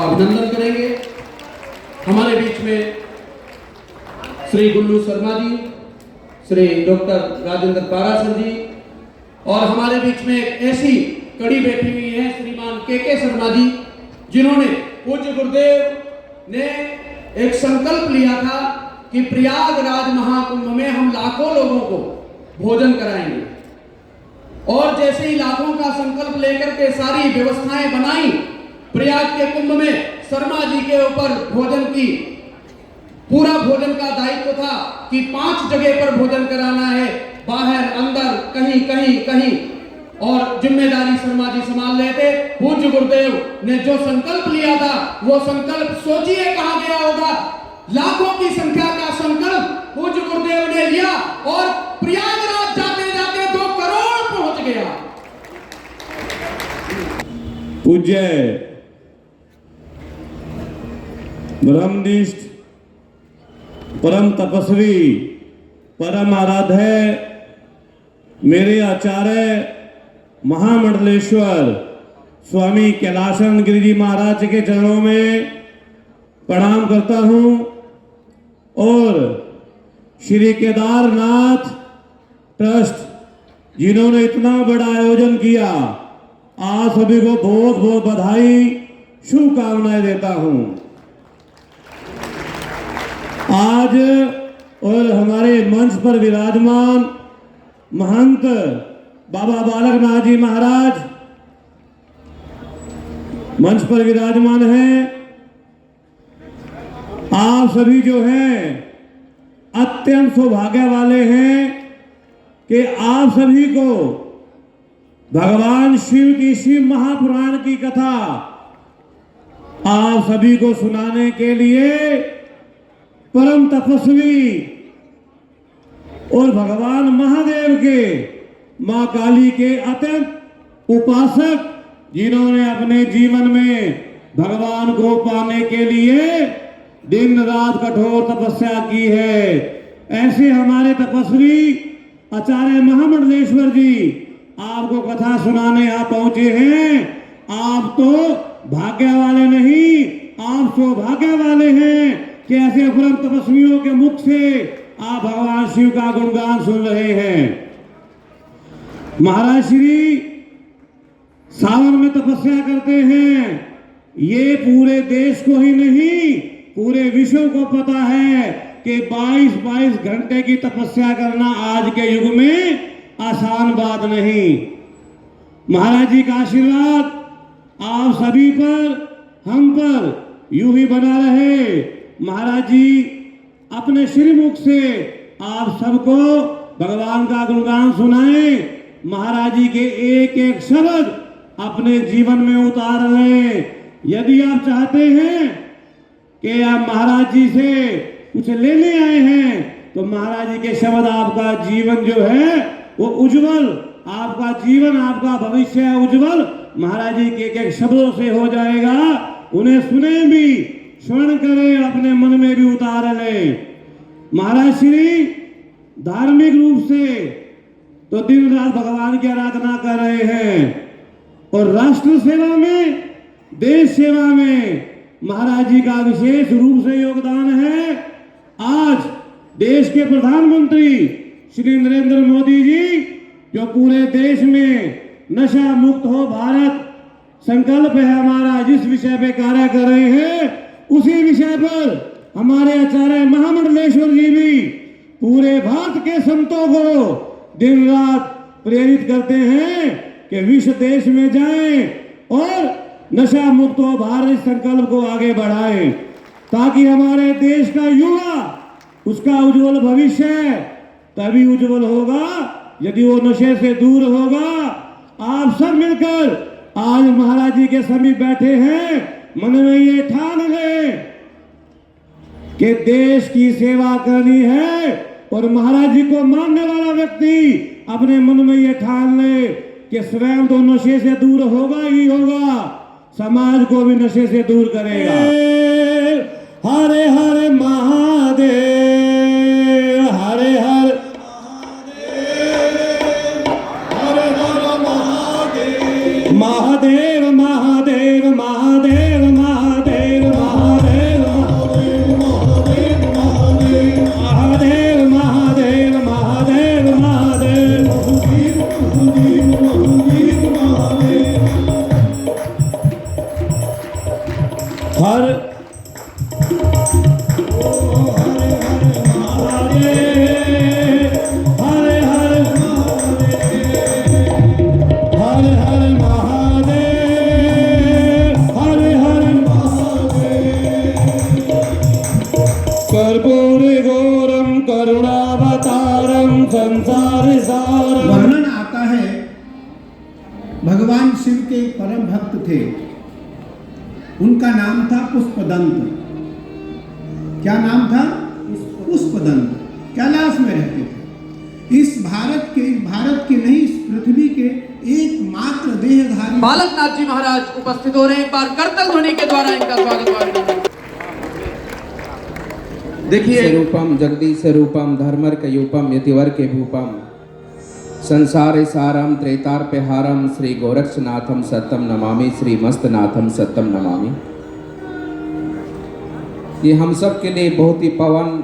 अभिनंदन करेंगे। हमारे बीच में श्री गुल्लू शर्मा जी, श्री डॉक्टर राजेंद्र पारासर जी, और हमारे बीच में एक ऐसी कड़ी बैठी हुई है श्रीमान के शर्मा जी, जिन्होंने पूज्य गुरुदेव ने एक संकल्प लिया था कि प्रयागराज महाकुंभ में हम लाखों लोगों को भोजन कराएंगे, और जैसे ही लाखों का संकल्प लेकर के सारी व्यवस्थाएं बनाई, प्रयाग के कुंभ में शर्मा जी के ऊपर भोजन की पूरा भोजन का दायित्व था कि 5 जगह पर भोजन कराना है, बाहर अंदर कहीं कहीं कहीं, और जिम्मेदारी शर्मा जी संभाल रहे थे। पूज्य गुरुदेव ने जो संकल्प लिया था वो संकल्प सोचिए कहां गया होगा। लाखों की संख्या का संकल्प पूज्य गुरुदेव ने लिया और प्रयागराज जाते जाते 2 करोड़ पहुंच गया। पूज्य ब्रह्मनिष्ठ परम तपस्वी परम आराध्य मेरे आचार्य महामंडलेश्वर स्वामी कैलाशानंद गिरि जी महाराज के चरणों में प्रणाम करता हूं, और श्री केदारनाथ ट्रस्ट जिन्होंने इतना बड़ा आयोजन किया, आप सभी को बहुत बहुत बधाई शुभकामनाएं देता हूं। आज और हमारे मंच पर विराजमान महंत बाबा बालकनाथ जी महाराज मंच पर विराजमान हैं। आप सभी जो हैं अत्यंत सौभाग्य वाले हैं कि आप सभी को भगवान शिव की शिव महापुराण की कथा आप सभी को सुनाने के लिए परम तपस्वी और भगवान महादेव के मां काली के अत्यंत उपासक, जिन्होंने अपने जीवन में भगवान को पाने के लिए दिन रात कठोर तपस्या की है, ऐसे हमारे तपस्वी आचार्य महामंडलेश्वर जी आपको कथा सुनाने यहाँ पहुंचे हैं। आप तो भाग्य वाले नहीं, आप सौभाग्य वाले हैं कि ऐसे परम तपस्वियों के मुख से आप भगवान शिव का गुणगान सुन रहे हैं। महाराज श्री सावन में तपस्या करते हैं, ये पूरे देश को ही नहीं पूरे विश्व को पता है कि 22-22 घंटे की तपस्या करना आज के युग में आसान बात नहीं। महाराज जी का आशीर्वाद आप सभी पर हम पर यूं ही बना रहे। महाराज जी अपने श्रीमुख से आप सबको भगवान का गुणगान सुनाएं। महाराज जी के एक एक शब्द अपने जीवन में उतार लें। यदि आप चाहते हैं कि आप महाराज जी से कुछ लेने आए हैं तो महाराज जी के शब्द आपका जीवन जो है वो उज्जवल, आपका जीवन आपका भविष्य उज्जवल महाराज जी के एक शब्दों से हो जाएगा। उन्हें सुने भी, श्रवण करें, अपने मन में भी उतार लें। महाराज श्री धार्मिक रूप से तो दिन रात भगवान की आराधना कर रहे हैं, और राष्ट्र सेवा में, देश सेवा में महाराज जी का विशेष रूप से योगदान है। आज देश के प्रधानमंत्री श्री नरेंद्र मोदी जी जो पूरे देश में नशा मुक्त हो भारत संकल्प है हमारा, जिस विषय पे कार्य कर रहे हैं, उसी विषय पर हमारे आचार्य महामंडलेश्वर जी भी पूरे भारत के संतों को दिन रात प्रेरित करते हैं कि विश्व देश में जाएं और नशा मुक्त हो भारत संकल्प को आगे बढ़ाएं, ताकि हमारे देश का युवा, उसका उज्जवल भविष्य तभी उज्जवल होगा यदि वो नशे से दूर होगा। आप सब मिलकर आज महाराज जी के समीप बैठे हैं, मन में ये ठान ले कि देश की सेवा करनी है, और महाराज जी को मानने वाला व्यक्ति अपने मन में ये ठान ले कि स्वयं तो नशे से दूर होगा ही होगा, समाज को भी नशे से दूर करेगा। हरे हरे महादेव, हरे हरे महादेव, महादेव महादेव महादेव महादेव महादेव महादेव महादेव महादेव महादेव हर वर्णन आता है, भगवान शिव के एक परम भक्त थे, उनका नाम था पुष्पदंत। क्या नाम था? पुष्पदंत। कैलाश में रहते थे। इस भारत के नहीं, इस पृथ्वी के एकमात्र देहधारी बालकनाथ जी महाराज उपस्थित हो रहे हैं। एक बार करतल ध्वनि के द्वारा इनका स्वागत। देखिए, स्वरूपम जगदीश रूपम धर्मर्कयूपम यतिवर के भूपम संसारे सारम त्रेतार्पहारम श्री गोरक्षनाथम सत्यम नमामि, श्री मस्तनाथम सत्यम नमामि। ये हम सब के लिए बहुत ही पवन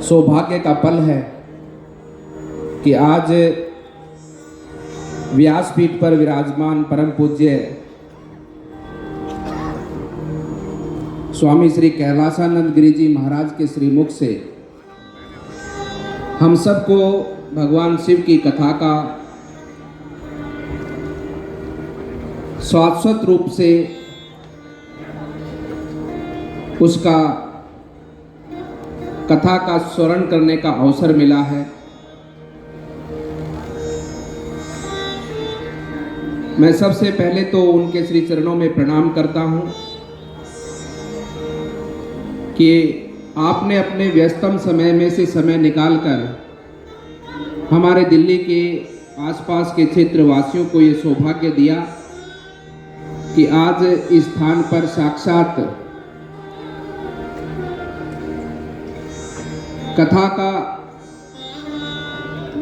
सौभाग्य का पल है कि आज व्यासपीठ पर विराजमान परम पूज्य स्वामी श्री कैलासानंद गिरि जी महाराज के श्रीमुख से हम सबको भगवान शिव की कथा का शाश्वत रूप से उसका कथा का स्मरण करने का अवसर मिला है। मैं सबसे पहले तो उनके श्री चरणों में प्रणाम करता हूं कि आपने अपने व्यस्तम समय में से समय निकालकर हमारे दिल्ली के आसपास के क्षेत्र वासियों को ये सौभाग्य दिया कि आज इस स्थान पर साक्षात कथा का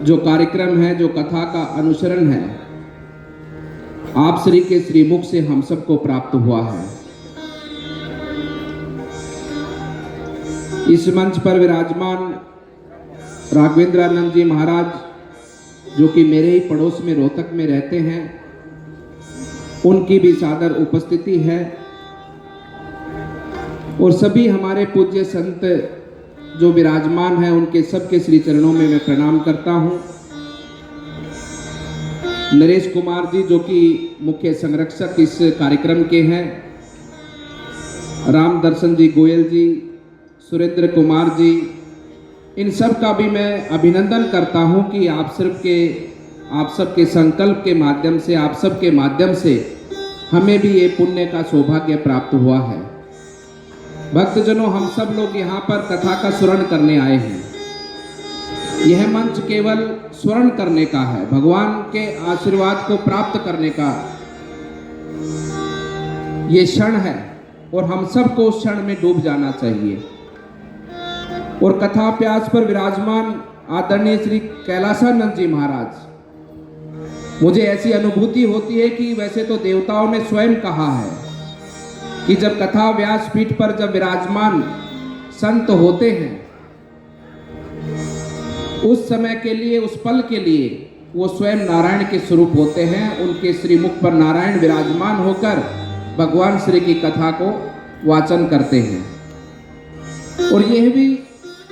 जो कार्यक्रम है, जो कथा का अनुसरण है, आप श्री के श्रीमुख से हम सबको प्राप्त हुआ है। इस मंच पर विराजमान राघवेंद्रानंद जी महाराज जो कि मेरे ही पड़ोस में रोहतक में रहते हैं, उनकी भी सादर उपस्थिति है और सभी हमारे पूज्य संत जो विराजमान हैं उनके सबके श्री चरणों में मैं प्रणाम करता हूं। नरेश कुमार जी जो कि मुख्य संरक्षक इस कार्यक्रम के हैं, राम दर्शन जी गोयल जी, सुरेंद्र कुमार जी, इन सब का भी मैं अभिनंदन करता हूं कि आप सबके संकल्प के माध्यम से, आप सबके माध्यम से हमें भी ये पुण्य का सौभाग्य प्राप्त हुआ है। भक्तजनों, हम सब लोग यहाँ पर कथा का स्मरण करने आए हैं। यह मंच केवल स्मरण करने का है, भगवान के आशीर्वाद को प्राप्त करने का ये क्षण है और हम सबको उस क्षण में डूब जाना चाहिए। और कथा प्यास पर विराजमान आदरणीय श्री कैलासानंद जी महाराज, मुझे ऐसी अनुभूति होती है कि वैसे तो देवताओं ने स्वयं कहा है कि जब कथा व्यासपीठ पर जब विराजमान संत होते हैं, उस समय के लिए, उस पल के लिए वो स्वयं नारायण के स्वरूप होते हैं। उनके श्रीमुख पर नारायण विराजमान होकर भगवान श्री की कथा को वाचन करते हैं। और यह भी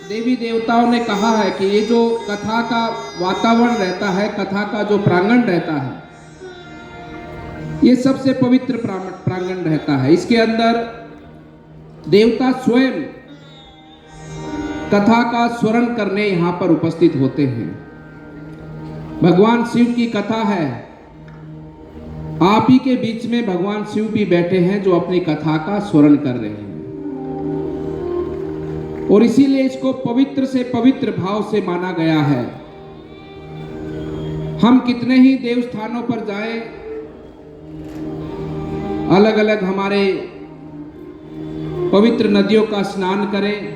देवी देवताओं ने कहा है कि ये जो कथा का वातावरण रहता है, कथा का जो प्रांगण रहता है, ये सबसे पवित्र प्रांगण रहता है। इसके अंदर देवता स्वयं कथा का स्मरण करने यहाँ पर उपस्थित होते हैं। भगवान शिव की कथा है आप ही के बीच में भगवान शिव भी बैठे हैं जो अपनी कथा का स्मरण कर रहे हैं, और इसीलिए इसको पवित्र से पवित्र भाव से माना गया है। हम कितने ही देव स्थानों पर जाएं, अलग अलग हमारे पवित्र नदियों का स्नान करें,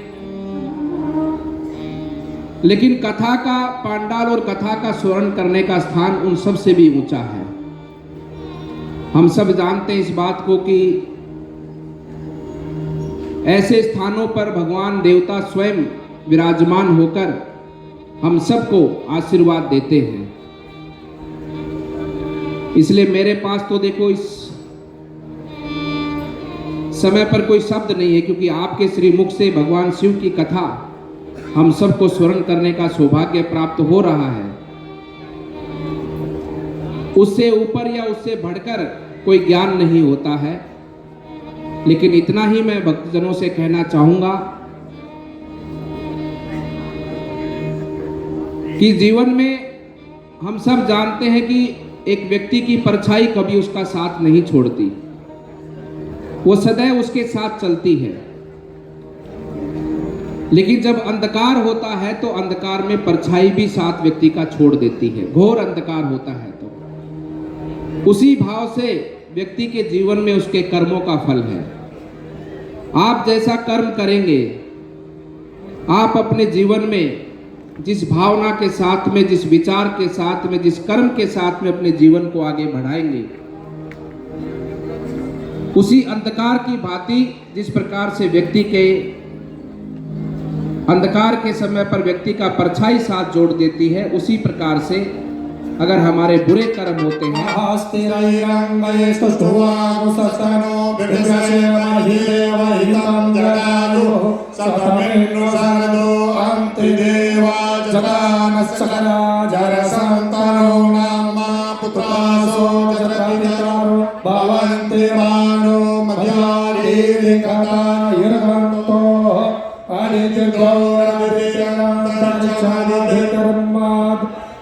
लेकिन कथा का पांडाल और कथा का स्मरण करने का स्थान उन सब से भी ऊंचा है। हम सब जानते हैं इस बात को कि ऐसे स्थानों पर भगवान देवता स्वयं विराजमान होकर हम सबको आशीर्वाद देते हैं। इसलिए मेरे पास तो देखो इस समय पर कोई शब्द नहीं है, क्योंकि आपके श्री मुख से भगवान शिव की कथा हम सबको स्मरण करने का सौभाग्य प्राप्त हो रहा है। उससे ऊपर या उससे बढ़कर कोई ज्ञान नहीं होता है, लेकिन इतना ही मैं भक्तजनों से कहना चाहूंगा कि जीवन में हम सब जानते हैं कि एक व्यक्ति की परछाई कभी उसका साथ नहीं छोड़ती, वो सदैव उसके साथ चलती है। लेकिन जब अंधकार होता है तो अंधकार में परछाई भी साथ व्यक्ति का छोड़ देती है, घोर अंधकार होता है तो उसी भाव से व्यक्ति के जीवन में उसके कर्मों का फल है। आप जैसा कर्म करेंगे, आप अपने जीवन में जिस भावना के साथ में, जिस विचार के साथ में, जिस कर्म के साथ में अपने जीवन को आगे बढ़ाएंगे, उसी अंधकार की भांति जिस प्रकार से व्यक्ति के अंधकार के समय पर व्यक्ति का परछाई साथ जोड़ देती है, उसी प्रकार से अगर हमारे बुरे कर्म होते हैं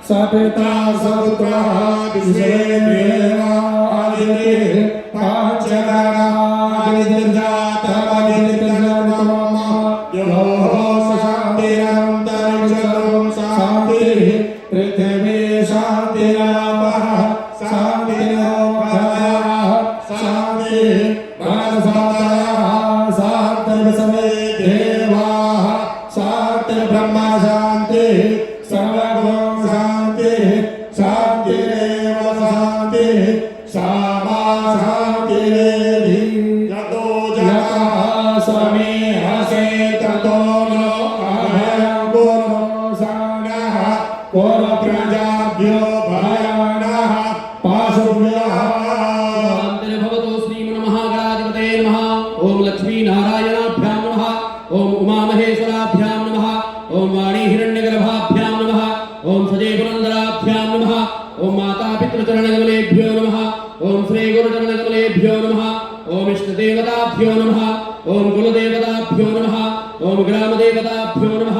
सपिता सपुत्रः विश्वेदेवा आदिते पांचगणादिर्जातमदिर्जन्मः योः शान्तिरन्तरिक्षं शान्तिः पृथिवी शान्तिरापः शान्तिरोषधयः शान्तिः वनस्पतयः शान्तिर्विश्वे देवाः शान्तिर्ब्रह्म शान्तिः सर्वगुण शान्तिः शान्तिरेव शान्तिः सामा शान्तिरेधि यतो जगः समीहसे ततो नो अभयं कुरु सानः कुरु प्रजाभ्यो भयानः पाशुभ्यः भगवतो श्रीमन्महागणाधिपतये नमः। ओम लक्ष्मी नारायणाभ्यां नमः। ओम उमामहेश्वराभ्यां नमः। ओम वाणी हिरण्यगर्भाभ्यां नमः। ओम सजय पुरंदराभ्यां नमः। ओम माता पितृचरणकमलेभ्यो नमः। ओम श्री गुरुचरणकमलेभ्यो नमः। ओम इष्टदेवताभ्यो नमः। ओम कुलदेवताभ्यो नमः। ओम ग्रामदेवताभ्यो नमः।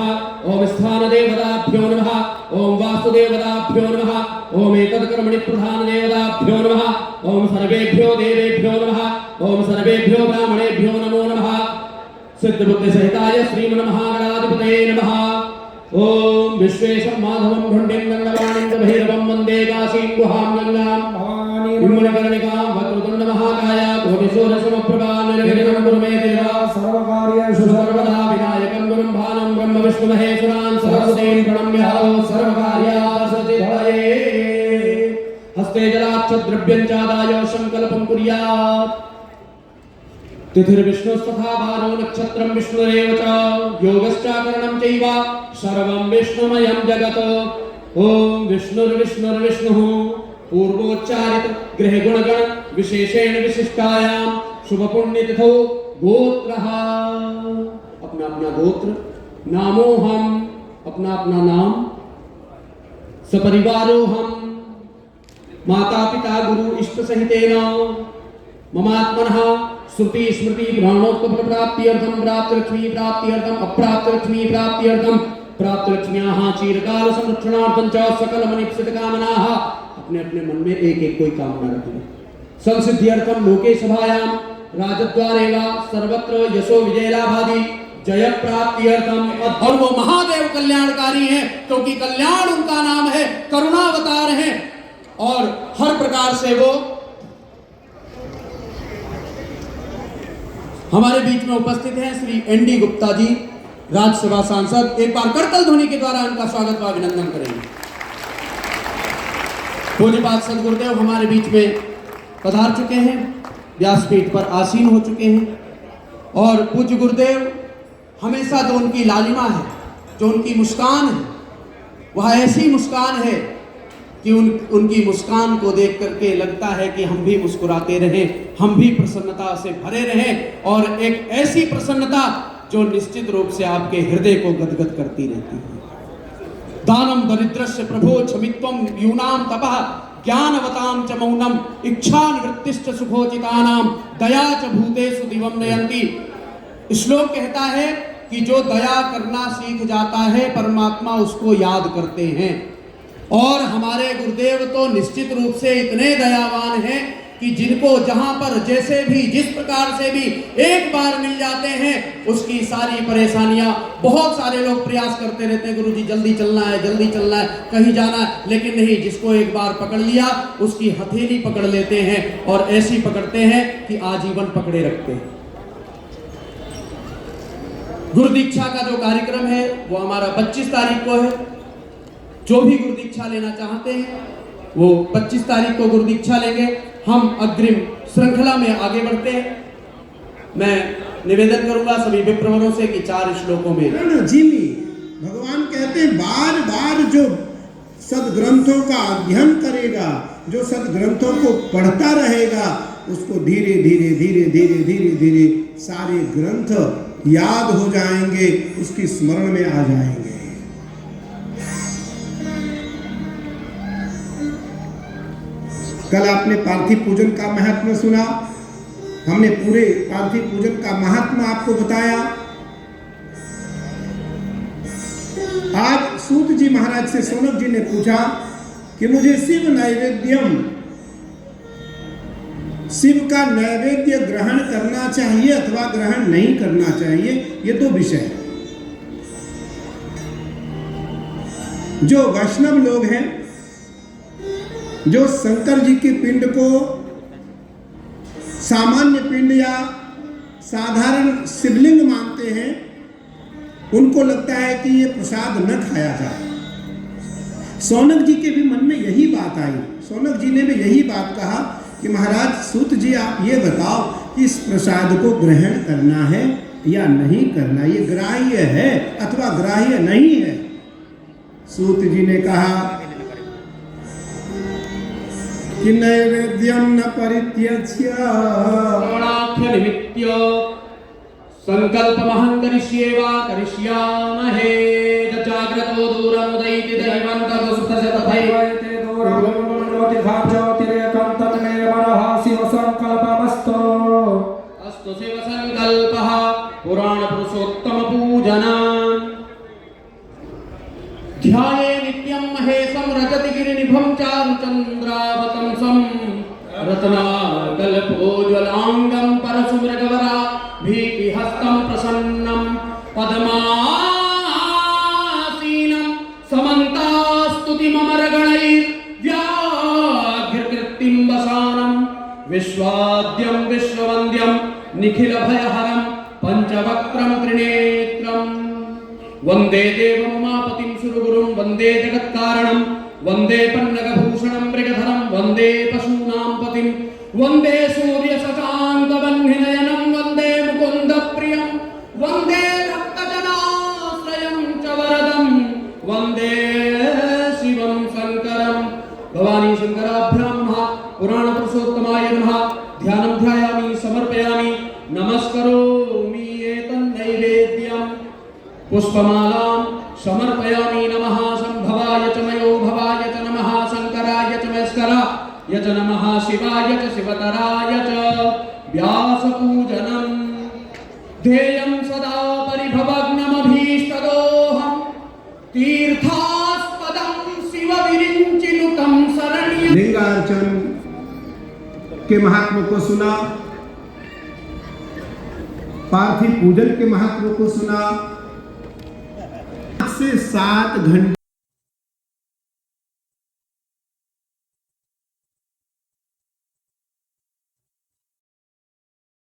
ओम स्थानदेवताभ्यो नमः। ओम वास्तुदेवताभ्यो नमः। ओम एतत्कर्मणि प्रधानदेवताभ्यो नमः। ओम सर्वेभ्यो देवेभ्यो नमः। ओम सर्वेभ्यो ब्राह्मणेभ्यो नमो नमः। सिद्धबुद्धि सहिताय श्रीमन्महागणाधिपतये नमः। ओम विश्वेशं माधवं भण्डिं गंगवाणिं भैरवं वन्दे काशीं गुहां गंगां भवानीर्मणकर्णिकां वक्रतुण्डमहाकाय कोटिसूर्यसमप्रभा निर्विघ्नं कुरु मे देव सर्वकार्येषु सर्वदा विनायकं गुरुं भानं ब्रह्म विष्णु महेश्वरान् सरस्वतीं प्रणम्य सर्वकार्यासिद्धये हस्ते जलाक्षद्रव्यं चादाय संकल्पं कुर्यात् तिथिर्विष्णुस्तथा वारो नक्षत्रं विष्णुरेव च योगश्चाकरणं चैव सर्वं विष्णुमयं जगत्। ओम विष्णुर्विष्णुर्विष्णुः पूर्वोच्चारित गृह गुणगण विशेषेण विशिष्टायां शुभ पुण्यतिथौ गोत्रः अपना अपना गोत्र नामो हम अपना अपना नाम सपरिवारो हम माता पिता गुरु इष्ट सहितेन ममात्मनः श्रुति स्मृति पुराणोक्त प्राप्त्यर्थम प्राप्त लक्ष्मी प्राप्त्यर्थम अप्राप्त लक्ष्मी प्राप्त्यर्थम प्राप्त लक्ष्म्याः चिरकाल संरक्षणार्थं च सकल मनीप्सित कामनाः। अपने अपने मन में एक एक कोई कामना रख लो। संसिद्ध्यर्थम लोके सभायां राजद्वारेवा सर्वत्र यशो विजयलाभादि जय प्राप्त्यर्थम। और वो महादेव कल्याणकारी हैं, क्योंकि कल्याण उनका नाम है, करुणावतार हैं, और हर प्रकार से वो हमारे बीच में उपस्थित हैं। श्री एनडी गुप्ता जी, राज्यसभा सांसद, एक बार करतल ध्वनि के द्वारा उनका स्वागत व अभिनंदन करेंगे। पूज्यपाद सदगुरुदेव हमारे बीच में पधार चुके हैं, व्यासपीठ पर आसीन हो चुके हैं, और पूज्य गुरुदेव हमेशा जो उनकी लालिमा है, जो उनकी मुस्कान है, वह ऐसी मुस्कान है कि उनकी मुस्कान को देख करके लगता है कि हम भी मुस्कुराते रहें, हम भी प्रसन्नता से भरे रहें, और एक ऐसी प्रसन्नता जो निश्चित रूप से आपके हृदय को गदगद करती रहती है। दानम दरिद्रस्य प्रभो क्षमित्वम यूनाम तपः ज्ञानवताम च मौनम इच्छानिवृत्तिश्च सुखोचितानाम दया च भूतेषु दिवम नयन्ति। श्लोक कहता है कि जो दया करना सीख जाता है, परमात्मा उसको याद करते हैं, और हमारे गुरुदेव तो निश्चित रूप से इतने दयावान हैं कि जिनको जहां पर जैसे भी जिस प्रकार से भी एक बार मिल जाते हैं, उसकी सारी परेशानियां, बहुत सारे लोग प्रयास करते रहते हैं, गुरुजी जल्दी चलना है, जल्दी चलना है, कहीं जाना है, लेकिन नहीं, जिसको एक बार पकड़ लिया उसकी हथेली पकड़ लेते हैं, और ऐसी पकड़ते हैं कि आजीवन पकड़े रखते हैं। गुरु दीक्षा का जो कार्यक्रम है वो हमारा 25 तारीख को है। जो भी गुरु दीक्षा लेना चाहते हैं वो 25 तारीख को गुरु दीक्षा लेंगे। हम अग्रिम श्रृंखला में आगे बढ़ते हैं। मैं निवेदन करूंगा सभी विप्रवरों से कि 4 श्लोकों में जिमी भगवान कहते हैं, बार बार जो सदग्रंथों का अध्ययन करेगा, जो सदग्रंथों को पढ़ता रहेगा, उसको धीरे धीरे धीरे धीरे धीरे धीरे सारे ग्रंथ याद हो जाएंगे, उसकी स्मरण में आ जाएंगे। कल आपने पार्थिव पूजन का महत्व सुना, हमने पूरे पार्थिव पूजन का महत्व आपको बताया। आज सूत जी महाराज से सोनक जी ने पूछा कि मुझे शिव का नैवेद्य ग्रहण करना चाहिए अथवा ग्रहण नहीं करना चाहिए, ये 2 विषय है। जो वैष्णव लोग हैं, जो शंकर जी के पिंड को सामान्य पिंड या साधारण शिवलिंग मानते हैं, उनको लगता है कि ये प्रसाद न खाया जाए। सोनक जी के भी मन में यही बात आई। सोनक जी ने भी यही बात कहा कि महाराज सूत जी, आप ये बताओ कि इस प्रसाद को ग्रहण करना है या नहीं करना, ये ग्राह्य है अथवा ग्राह्य नहीं है। सूत जी ने कहा कि नैवेद्यम न परित्यज्य निमित्य संकल्पमहं करिष्येवा करिष्यामहे। जाग्रतो दूरमुदैति दैवं तदुस्तस्य तथैवैते दूरमुनोति ज्योतिरेकं तन्मे मनः शिव संकल्पमस्तु। अस्तु शिव संकल्पः पुराण पुरुषोत्तम पूजनम्। ध्याये नित्यं महेशं रजति गिरिनिभं चारुचन्द्रावतंसं रत्नाकल्पोज्ज्वलांगं परशुमृगवरा भीतिहस्तं प्रसन्नं पद्मासीनं समन्तास्तुतिममरगणैर्व्याघ्रकृतिं वसानं विश्वाद्यं विश्ववन्द्यं निखिलभयहरं पञ्चवक्त्रं त्रिनेत्रम्। वंदे देवमुमापतिं सुरगुरुं वंदे जगत्कारणं वंदे पन्नगभूषणं मृगधरं वंदे पशूनां पतिं वंदे सूर्यशशाङ्कवह्निनयनं वंदे मुकुन्दप्रियं वंदे भक्तजनाश्रयं च वरदं वंदे शिवं शङ्करं। भवानी शङ्कराभ्यां नमः। पुराणपुरुषोत्तमाय नमः। ध्यानं ध्यायामि समर्पयामि नमस्करोमि एतन्नैवेद्यम्। पुष्पमालां समर्पयामि नमः संभवाय च मयो भवाय च नमः शंकराय च महेश्वराय च नमः शिवाय च शिवतराय च व्यासपूजनं। ध्येयं सदा परिभवग्नमभीष्टदोहं तीर्थास्पदं शिवविरिञ्चिनुतं शरण्यं। लिंगार्चन के महत्व को सुना, पार्थिव पूजन के महत्व को सुना। 5 से 7 घंटे